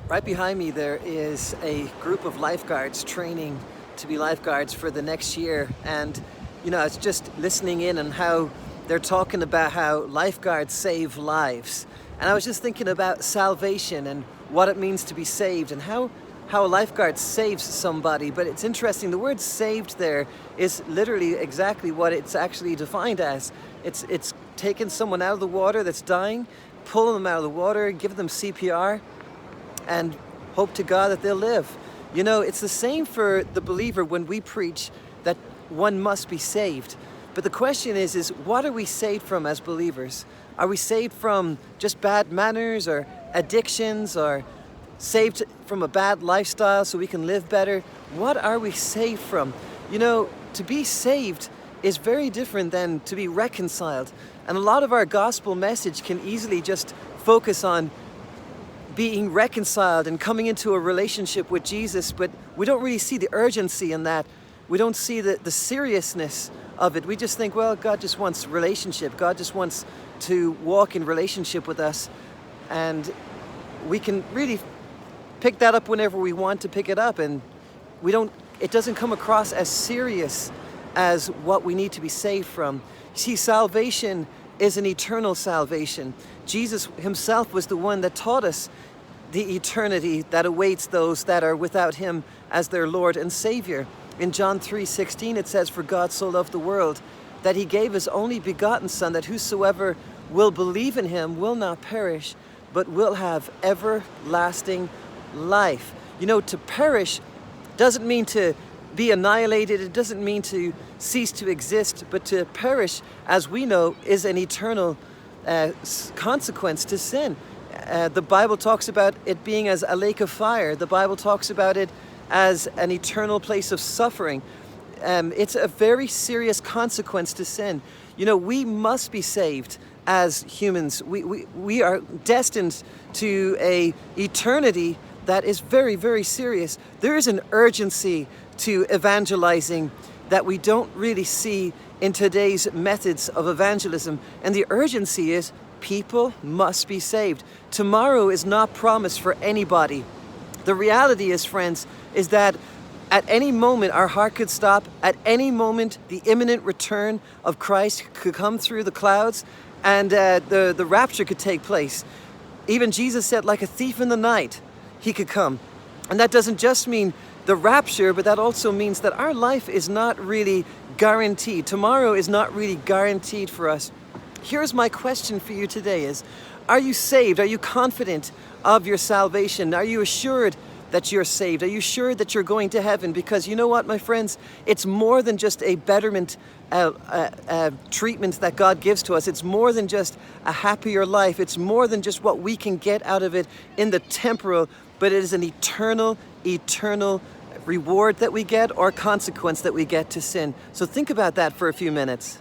Right behind me there is a group of lifeguards training to be lifeguards for the next year. And I was just listening in on how they're talking about how lifeguards save lives. And I was just thinking about salvation and what it means to be saved and how a lifeguard saves somebody. But it's interesting, the word saved there is literally exactly what it's actually defined as. It's taking someone out of the water that's dying, pulling them out of the water, giving them CPR, and hope to God that they'll live. It's the same for the believer when we preach that one must be saved. But the question is what are we saved from as believers? Are we saved from just bad manners or addictions, or saved from a bad lifestyle so we can live better? What are we saved from? To be saved is very different than to be reconciled. And a lot of our gospel message can easily just focus on being reconciled and coming into a relationship with Jesus, but we don't really see the urgency in that. We don't see the seriousness of it. We just think, well, God just wants relationship. God just wants to walk in relationship with us, and we can really pick that up whenever we want to pick it up, and it doesn't come across as serious as what we need to be saved from. See, salvation is an eternal salvation. Jesus himself was the one that taught us the eternity that awaits those that are without him as their Lord and Savior. In John 3:16 it says, "For God so loved the world that he gave his only begotten Son, that whosoever will believe in him will not perish, but will have everlasting life." To perish doesn't mean to be annihilated. It doesn't mean to cease to exist, but to perish, as we know, is an eternal consequence to sin. The Bible talks about it being as a lake of fire. The Bible talks about it as an eternal place of suffering. It's a very serious consequence to sin. We must be saved as humans. We are destined to a eternity that is very, very serious. There is an urgency to evangelizing that we don't really see in today's methods of evangelism. And the urgency is people must be saved. Tomorrow is not promised for anybody. The reality is, friends, is that at any moment our heart could stop. At any moment the imminent return of Christ could come through the clouds, and the rapture could take place. Even Jesus said, like a thief in the night, he could come. And that doesn't just mean the rapture, but that also means that our life is not really guaranteed. Tomorrow is not really guaranteed for us. Here's my question for you today is, are you saved? Are you confident of your salvation? Are you assured that you're saved? Are you sure that you're going to heaven? Because you know what, my friends? It's more than just a betterment treatment that God gives to us. It's more than just a happier life. It's more than just what we can get out of it in the temporal, but it is an eternal reward that we get, or consequence that we get to sin. So think about that for a few minutes.